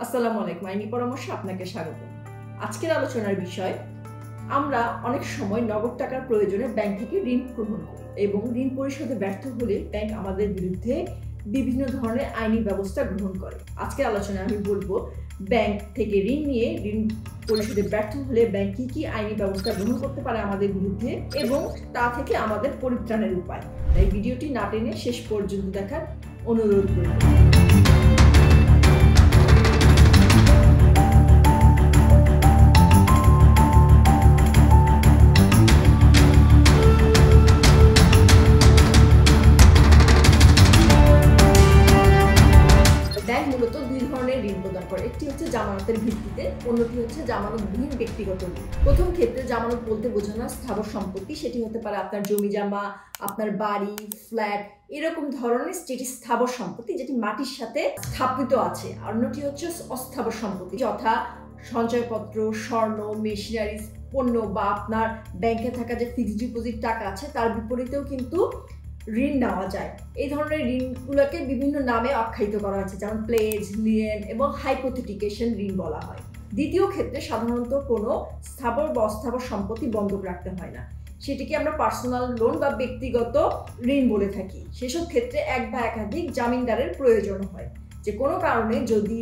আসসালামু আলাইকুম, আইনি পরামর্শে আপনাকে স্বাগত। আজকের আলোচনার বিষয়, আমরা অনেক সময় নগদ টাকার প্রয়োজনে ব্যাংক থেকে ঋণ গ্রহণ করি এবং ঋণ পরিশোধে ব্যর্থ হলে ব্যাংক আমাদের বিরুদ্ধে বিভিন্ন ধরনের আইনি ব্যবস্থা গ্রহণ করে। আজকের আলোচনায় আমি বলবো ব্যাংক থেকে ঋণ নিয়ে ঋণ পরিশোধে ব্যর্থ হলে ব্যাংক কি আইনি ব্যবস্থা গ্রহণ করতে পারে আমাদের বিরুদ্ধে এবং তা থেকে আমাদের পরিত্রাণের উপায়। তাই ভিডিওটি না টেনে শেষ পর্যন্ত দেখার অনুরোধ করব। ব্যাংক মূলত দুই ধরনের ঋণ প্রদান করে। একটি হচ্ছে জামানতের ভিত্তিতে, অন্যটি হচ্ছে জামানতবিহীন ব্যক্তিগত ঋণ। প্রথম ক্ষেত্রে জামানত বলতে বোঝানো স্থাবর সম্পত্তি, সেটি হতে পারে আপনার জমি জমা, আপনার বাড়ি, ফ্ল্যাট, এরকম ধরনের যেটি স্থাবর সম্পত্তি যেটি মাটির সাথে স্থাপিত আছে। অন্যটি হচ্ছে অস্থাবর সম্পত্তি, যথা সঞ্চয়পত্র, স্বর্ণ, মেশিনারিজ, পণ্য বা আপনার ব্যাংকে থাকা যে ফিক্সড ডিপোজিট টাকা আছে তার বিপরীতেও কিন্তু ঋণ নেওয়া যায়। এই ধরনের ঋণগুলোকে বিভিন্ন নামে আখ্যায়িত করা হয়েছে, যেমন প্লেজ, লিয়েন এবং হাইপোথেটিকেশন ঋণ বলা হয়। দ্বিতীয় ক্ষেত্রে সাধারণত কোনো স্থাবর বা অস্থাবর সম্পত্তি বন্ধক রাখতে হয় না, সেটিকে আমরা পার্সোনাল লোন বা ব্যক্তিগত ঋণ বলে থাকি। সেসব ক্ষেত্রে এক বা একাধিক জামিনদারের প্রয়োজন হয়। যে কোনো কারণে যদি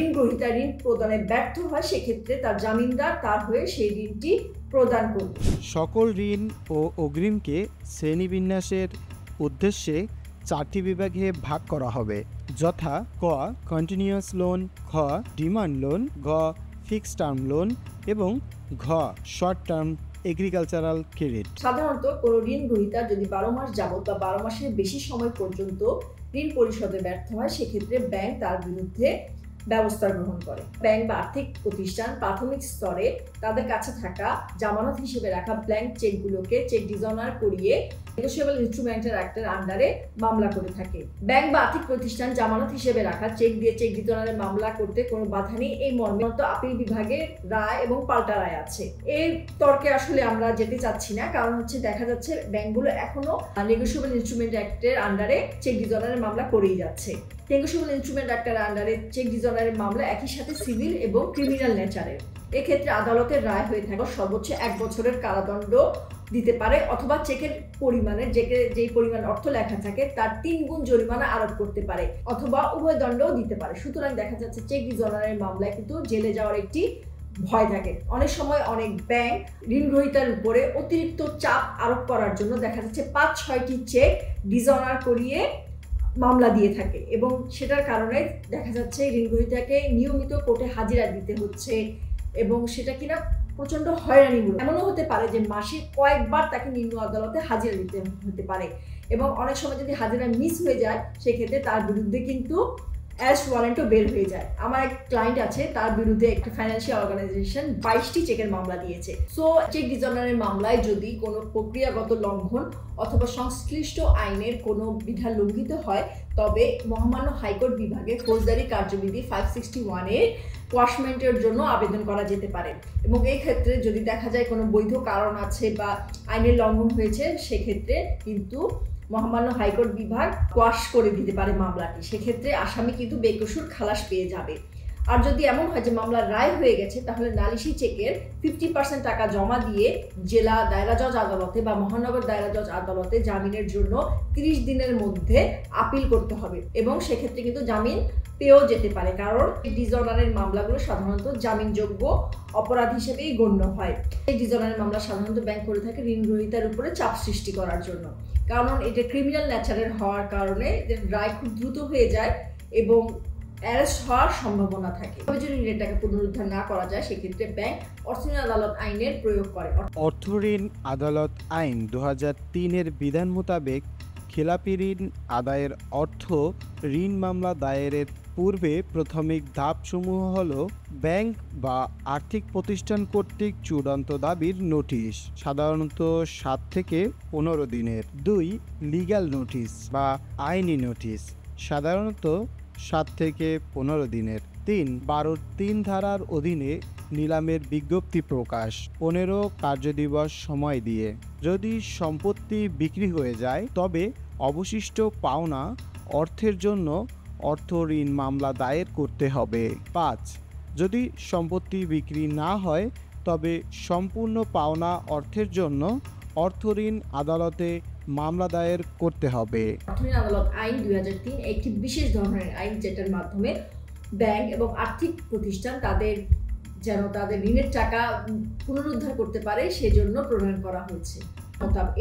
ঋণ গ্রহীতা ঋণ প্রদানে ব্যর্থ হয়, সেক্ষেত্রে তার জামিনদার তার হয়ে সেই ঋণটি প্রদান করবে। সকল ঋণ ও অগ্রিমকে শ্রেণীবিন্যাসের উদ্দেশ্যে 4টি বিভাগে ভাগ করা হবে, যথা ক কন্টিনিউয়াস লোন, খ ডিমান্ড লোন, ঘ ফিক্সড টার্ম লোন এবং ঘ শর্ট টার্ম এগ্রিকালচারাল ক্রেডিট। সাধারণত কোনো ঋণ গ্রহীতা যদি 12 মাস যাবত বা 12 মাসের বেশি সময় পর্যন্ত ঋণ পরিশোধে ব্যর্থ হয়, সেক্ষেত্রে ব্যাংক তার বিরুদ্ধে ব্যবস্থা গ্রহণ করে। ব্যাংক বা আর্থিক প্রতিষ্ঠান প্রাথমিক স্তরে তাদের কাছে থাকা জামানত হিসেবে রাখা ব্ল্যাঙ্ক চেকগুলোকে চেক ডিজঅনার করিয়ে নেগোশিয়েবল ইনস্ট্রুমেন্টের অ্যাক্টের আন্ডারে মামলা করে থাকে। ব্যাংক বা আর্থিক প্রতিষ্ঠান জামানত হিসেবে রাখা চেক দিয়ে চেক ডিজঅনারে মামলা করতে কোনো বাধা নেই, এই মর্মে আপিল বিভাগের রায় এবং পাল্টা রায় আছে। এই তর্কে আসলে আমরা যেতে চাচ্ছি না, কারণ হচ্ছে দেখা যাচ্ছে ব্যাংকগুলো এখনো নেগোশিয়েবল ইনস্ট্রুমেন্ট অ্যাক্টের আন্ডারে চেক ডিজঅনারের মামলা করেই যাচ্ছে। নেগোশিয়েবল ইনস্ট্রুমেন্ট অ্যাক্টের আন্ডারে চেক ডিজঅনারের মামলা একই সাথে সিভিল এবং ক্রিমিনাল নেচারের। এক্ষেত্রে আদালতের রায় হয়ে থাকে সর্বোচ্চ 1 বছরের কারাদণ্ড দিতে পারে, অথবা চেকের পরিমাণের যেই পরিমাণ অর্থ লেখা থাকে তার 3 গুণ জরিমানা আরোপ করতে পারে, অথবা উভয় দণ্ডও দিতে পারে। সুতরাং দেখা যাচ্ছে চেক ডিজঅনারের মামলায় কিন্তু জেলে যাওয়ার একটি ভয় থাকে। অনেক সময় অনেক ব্যাংক ঋণ গ্রহীতার উপরে অতিরিক্ত চাপ আরোপ করার জন্য দেখা যাচ্ছে 5-6টি চেক ডিজঅনার করিয়ে মামলা দিয়ে থাকে, এবং সেটার কারণে দেখা যাচ্ছে ঋণ গ্রহীতাকে নিয়মিত কোর্টে হাজিরা দিতে হচ্ছে, এবং সেটা কিনা প্রচন্ড হয়রানিমূলক। এমনও হতে পারে যে মাসে কয়েকবার তাকে নিম্ন আদালতে হাজিরা দিতে হতে পারে, এবং অনেক সময় যদি হাজিরা মিস হয়ে যায়, সেক্ষেত্রে তার বিরুদ্ধে কিন্তু অ্যারেস্ট ওয়ারেন্টও বের হয়ে যায়। আমার এক ক্লায়েন্ট আছে, তার বিরুদ্ধে একটা ফাইন্যান্সিয়াল অর্গানাইজেশন 22টি চেকের মামলা দিয়েছে। সো চেক ডিজঅনারের মামলায় যদি কোনো প্রক্রিয়াগত লঙ্ঘন অথবা সংশ্লিষ্ট আইনের কোনো বিধান লঙ্ঘিত হয়, তবে মহামান্য হাইকোর্ট বিভাগে ফৌজদারি কার্যবিধি 561 এর কোয়াশমেন্টের জন্য আবেদন করা যেতে পারে, এবং এই ক্ষেত্রে যদি দেখা যায় কোনো বৈধ কারণ আছে বা আইনের লঙ্ঘন হয়েছে, সেক্ষেত্রে কিন্তু মহামান্য হাইকোর্ট বিভাগ কোয়াশ করে দিতে পারে মামলাটি। সেক্ষেত্রে আসামি কিন্তু বেকসুর খালাস পেয়ে যাবে। আর যদি এমন হয় যে মামলার রায় হয়ে গেছে, তাহলে নালিশি চেকের 50% টাকা জমা দিয়ে জেলা দায়রা জজ আদালতে বা মহানগর দায়রা জজ আদালতে জামিনের জন্য 30 দিনের মধ্যে আপিল করতে হবে, এবং সেক্ষেত্রে কিন্তু জামিন পেয়েও যেতে পারে, কারণ ডিজঅনারের মামলাগুলো সাধারণত জামিনযোগ্য অপরাধ হিসেবেই গণ্য হয়। এই ডিজঅনারের মামলা সাধারণত ব্যাংক করে থাকে ঋণ গ্রহীতার উপরে চাপ সৃষ্টি করার জন্য, কারণ এটা ক্রিমিনাল নেচারের হওয়ার কারণে রায় খুব দ্রুত হয়ে যায় এবং অ্যারেস্ট হওয়ার সম্ভাবনা থাকে। যদি ঋণের টাকা পুনরুদ্ধার না করা যায়, সেক্ষেত্রে ব্যাংক অর্থঋণ আদালত আইনের প্রয়োগ করে। অর্থঋণ আদালত আইন 2003 এর বিধান মোতাবেক খেলাপি ঋণ আদায়ের অর্থ ঋণ মামলা দায়েরের পূর্বে প্রাথমিক ধাপসমূহ হল ব্যাংক বা আর্থিক প্রতিষ্ঠান কর্তৃক চূড়ান্ত দাবির নোটিশ, সাধারণত 7 থেকে 15 দিনের। 2 লিগ্যাল নোটিশ বা আইনি নোটিশ, সাধারণত 7 থেকে 15 দিনের। 3 12(3) ধারার অধীনে নিলামের বিজ্ঞপ্তি প্রকাশ 15 কার্যদিবস সময় দিয়ে। যদি সম্পত্তি বিক্রি হয়ে যায়, তবে অবশিষ্ট পাওনা অর্থের জন্য অর্থ ঋণ মামলা দায়ের করতে হবে। 5. যদি সম্পত্তি বিক্রি না হয় তবে সম্পূর্ণ পাওনা অর্থের জন্য অর্থ ঋণ আদালতে মামলা দায়ের করতে হবে। অর্থ ঋণ আদালত আইন 2003 একটি বিশেষ ধরনের আইন, যেটার মাধ্যমে ব্যাংক এবং আর্থিক প্রতিষ্ঠান তাদের ঋণের টাকা পুনরুদ্ধার করতে পারে সেজন্য প্রণয়ন করা হয়েছে।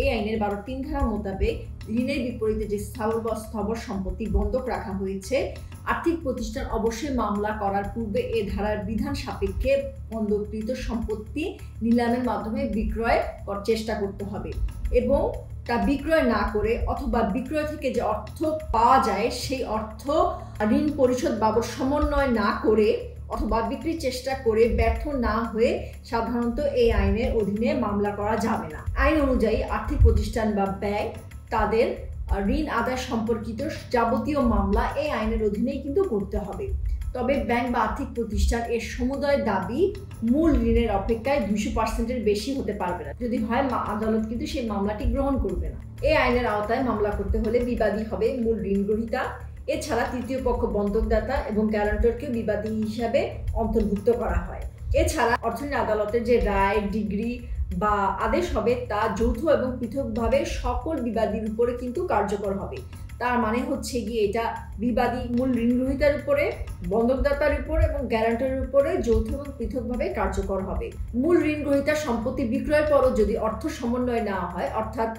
এই আইনের 12(3) ধারা মোতাবেক ঋণের বিপরীতে যে স্থাবর বা স্থবর সম্পত্তি বন্ধক রাখা হয়েছে, আর্থিক প্রতিষ্ঠান অবশ্যই মামলা করার পূর্বে এ ধারার বিধান সাপেক্ষে বন্ধককৃত সম্পত্তি নিলামের মাধ্যমে বিক্রয় করার চেষ্টা করতে হবে এবং তা বিক্রয় না করে অথবা বিক্রয় থেকে যে অর্থ পাওয়া যায় সেই অর্থ ঋণ পরিশোধ বাবদ সমন্বয় না করে অথবা বিক্রির চেষ্টা করে ব্যর্থ না হয়ে সাধারণত এই আইনের অধীনে মামলা করা যাবে না। আইন অনুযায়ী আর্থিক প্রতিষ্ঠান বা ব্যাংক তাদের ঋণ আদায় সম্পর্কিত যাবতীয় মামলা এই আইনের অধীনেই কিন্তু করতে হবে। তবে ব্যাংক বা আর্থিক প্রতিষ্ঠান এর সমুদয় দাবি মূল ঋণের অপেক্ষায় 200% বেশি হতে পারবে না। যদি হয় আদালত কিন্তু সেই মামলাটি গ্রহণ করবে না। এই আইনের আওতায় মামলা করতে হলে বিবাদী হবে মূল ঋণ গ্রহীতা। এছাড়া তৃতীয় পক্ষ বন্ধকদাতা এবং গ্যারান্টরকে বিবাদী হিসাবে অন্তর্ভুক্ত করা হয়। এছাড়া অর্থ ঋণ আদালতের যে রায়, ডিগ্রি বা আদেশ হবে তা যৌথ এবং পৃথকভাবে সকল বিবাদীর উপরে কিন্তু কার্যকর হবে। তার মানে হচ্ছে গিয়ে এটা বিবাদী মূল ঋণ গ্রহীতার উপরে, বন্ধকদাতার উপরে এবং গ্যারান্টরের উপরে যৌথ এবং পৃথকভাবে কার্যকর হবে। মূল ঋণ গ্রহীতার সম্পত্তি বিক্রয়ের পরও যদি অর্থ সমন্বয় না হয়, অর্থাৎ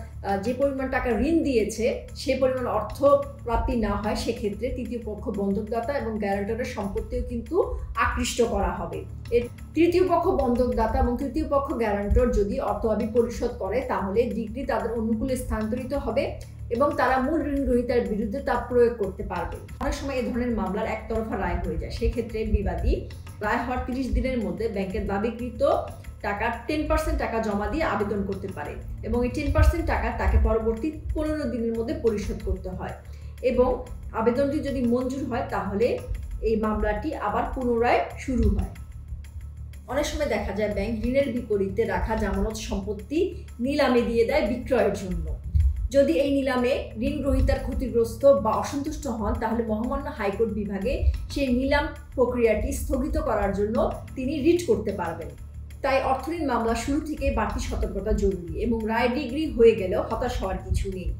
যে পরিমাণ টাকা ঋণ দিয়েছে সে পরিমাণ অর্থ প্রাপ্তি না হয়, সেক্ষেত্রে তৃতীয় পক্ষ বন্ধকদাতা এবং গ্যারান্টরের সম্পত্তিও কিন্তু আকৃষ্ট করা হবে। এর তৃতীয় পক্ষ বন্ধকদাতা এবং তৃতীয় পক্ষ গ্যারান্টর যদি অর্থ পরিশোধ করে তাহলে ডিগ্রি তাদের অনুকূলে স্থানান্তরিত হবে এবং তারা মূল ঋণ গ্রহীতার বিরুদ্ধে তা প্রয়োগ করতে পারবে। অনেক সময় এই ধরনের মামলার একতরফা রায় হয়ে যায়, সেক্ষেত্রে বিবাদী রায় হওয়ার 30 দিনের মধ্যে ব্যাংকের দাবিকৃত টাকার 10% টাকা জমা দিয়ে আবেদন করতে পারে এবং এই 10% টাকা তাকে পরবর্তী 15 দিনের মধ্যে পরিশোধ করতে হয় এবং আবেদনটি যদি মঞ্জুর হয় তাহলে এই মামলাটি আবার পুনরায় শুরু হয়। অনেক সময় দেখা যায় ব্যাংক ঋণের বিপরীতে রাখা জামানত সম্পত্তি নিলামে দিয়ে দেয় বিক্রয়ের জন্য। যদি এই নিলামে ঋণ গ্রহীতার ক্ষতিগ্রস্ত বা অসন্তুষ্ট হন তাহলে মহামান্য হাইকোর্ট বিভাগে সেই নিলাম প্রক্রিয়াটি স্থগিত করার জন্য তিনি রিট করতে পারবেন। তাই অর্থ ঋণ মামলা শুরু থেকে বাড়তি সতর্কতা জরুরি এবং রায় ডিগ্রি হয়ে গেলেও হতাশ হওয়ার কিছু নেই,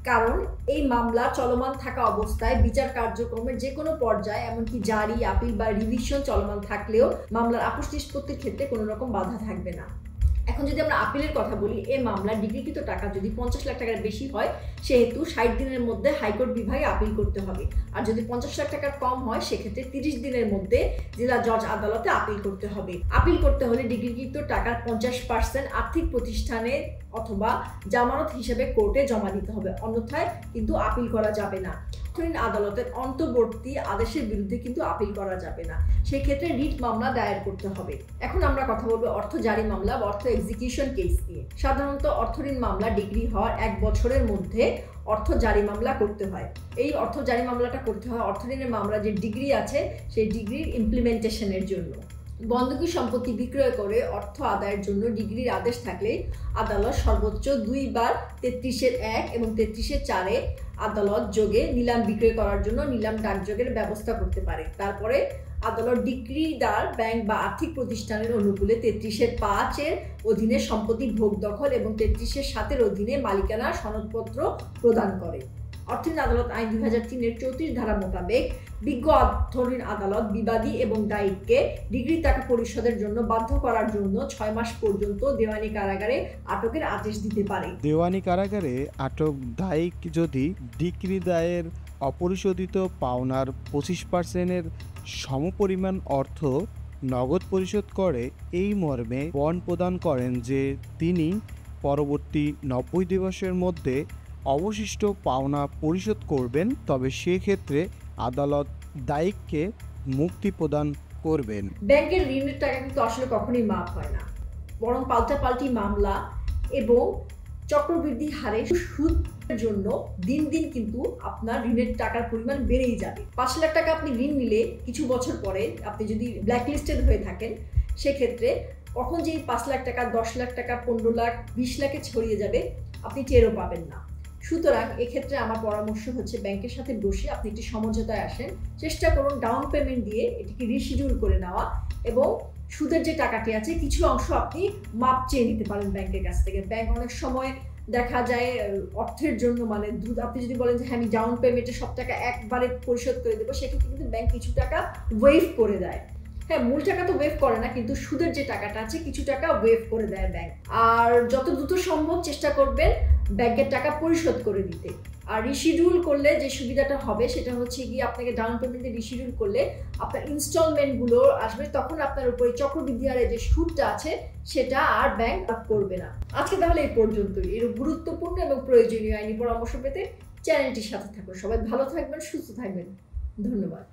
কারণ এই মামলা চলমান থাকা অবস্থায় বিচার কার্যক্রমের যে কোনো পর্যায়ে, এমনকি জারি, আপিল বা রিভিশন চলমান থাকলেও মামলার আপোষ নিষ্পত্তির ক্ষেত্রে কোনো রকম বাধা থাকবে না। এখন যদি আমরা আপিলের কথা বলি, এই মামলার ডিগ্রিকৃত টাকা যদি 50 লাখ টাকার বেশি হয় সেহেতু 60 দিনের মধ্যে হাইকোর্ট বিভাগে আপিল করতে হবে, আর যদি 50 লাখ টাকার কম হয় সেক্ষেত্রে 30 দিনের মধ্যে জেলা জজ আদালতে আপিল করতে হবে। আপিল করতে হলে ডিগ্রিকৃত টাকার 50% আর্থিক প্রতিষ্ঠানে অথবা জামানত হিসেবে কোর্টে জমা দিতে হবে, অন্যথায় কিন্তু আপিল করা যাবে না। ঋণ আদালতের অন্তর্বর্তী আদেশের বিরুদ্ধে কিন্তু আপিল করা যাবে না, সেক্ষেত্রে রিট মামলা দায়ের করতে হবে। এখন আমরা কথা বলবো অর্থ জারি মামলা বা অর্থ এক্সিকিউশন কেস নিয়ে। সাধারণত অর্থ ঋণ মামলা ডিগ্রি হওয়ার 1 বছরের মধ্যে অর্থ জারি মামলা করতে হয়। এই অর্থ জারি মামলাটা করতে হয় অর্থ ঋণের মামলা যে ডিগ্রি আছে সেই ডিগ্রির ইমপ্লিমেন্টেশনের জন্য। বন্ধকি সম্পত্তি বিক্রয় করে অর্থ আদায়ের জন্য ডিগ্রির আদেশ থাকলে আদালত সর্বোচ্চ 2 বার 33(1) এবং 33(4) আদালত যোগে নিলাম বিক্রয় করার জন্য নিলাম ডাকযোগের ব্যবস্থা করতে পারে। তারপরে আদালত ডিগ্রিদার ব্যাংক বা আর্থিক প্রতিষ্ঠানের অনুকূলে 33(5) অধীনে সম্পত্তি ভোগ দখল এবং 33(7) অধীনে মালিকানা সনদপত্র প্রদান করে। অর্থ ঋণ আদালত আইন 2003 34 ধারা মোতাবেক বিজ্ঞ অর্থ ঋণ আদালত বিবাদী এবং দায়ীকে ডিগ্রি টাকা পরিশোধের জন্য বাধ্য করার জন্য 6 মাস পর্যন্ত দেওয়ানি কারাগারে আটকের আদেশ দিতে পারে। দেওয়ানি কারাগারে আটক দায়িক যদি ডিগ্রি দায়ের অপরিশোধিত পাওনার 25% সমপরিমাণ অর্থ নগদ পরিশোধ করে এই মর্মে বন্ড প্রদান করেন যে তিনি পরবর্তী 90 দিবসের মধ্যে অবশিষ্ট পাওনা পরিশোধ করবেন, তবে সেক্ষেত্রে আদালত দায়িককে মুক্তি প্রদান করবেন। ব্যাংকের ঋণের টাকা কিন্তু আসলে কখনোই মাফ হয় না, বরং পাল্টাপাল্টি মামলা এবং চক্রবৃদ্ধি হারে সুদের জন্য দিন দিন কিন্তু আপনার ঋণের টাকার পরিমাণ বেড়েই যাবে। 5 লাখ টাকা আপনি ঋণ নিলে কিছু বছর পরে আপনি যদি ব্ল্যাকলিস্টেড হয়ে থাকেন সেক্ষেত্রে কখন যে 5 লাখ টাকা, 10 লাখ টাকা, 15 লাখ, 20 লাখে ছড়িয়ে যাবে আপনি টেরও পাবেন না। সুতরাং এক্ষেত্রে আমার পরামর্শ হচ্ছে ব্যাংকের সাথে বসে আপনি একটি সমঝোতায় আসেন, চেষ্টা করুন ডাউন পেমেন্ট দিয়ে এটিকে রিশিডিউল করে নেওয়া এবং সুদের যে টাকাটি আছে কিছু অংশ আপনি মাপ চেয়ে নিতে পারেন ব্যাংকের কাছ থেকে। ব্যাংক অনেক সময় দেখা যায় অর্থের জন্য মানে আপনি যদি বলেন যে হ্যাঁ আমি ডাউন পেমেন্টে সব টাকা একবারে পরিশোধ করে দেবো, সেক্ষেত্রে কিন্তু ব্যাংক কিছু টাকা ওয়েভ করে দেয়। হ্যাঁ, মূল টাকা তো ওয়েভ করে না, কিন্তু সুদের যে টাকাটা আছে কিছু টাকা ওয়েভ করে দেয় ব্যাংক। আর যত দ্রুত সম্ভব চেষ্টা করবেন ব্যাংকের টাকা পরিশোধ করে দিতে। আর রিশিডিউল করলে যে সুবিধাটা হবে সেটা হচ্ছে গিয়ে আপনাকে ডাউন পেমেন্টে রিশিডিউল করলে আপনার ইনস্টলমেন্টগুলো আসবে, তখন আপনার উপরে চক্রবৃদ্ধি হারে যে সুদটা আছে সেটা আর ব্যাংক করবে না। আজকে তাহলে এই পর্যন্তই। এর গুরুত্বপূর্ণ এবং প্রয়োজনীয় আইনি পরামর্শ পেতে চ্যানেলটির সাথে থাকুন। সবাই ভালো থাকবেন, সুস্থ থাকবেন। ধন্যবাদ।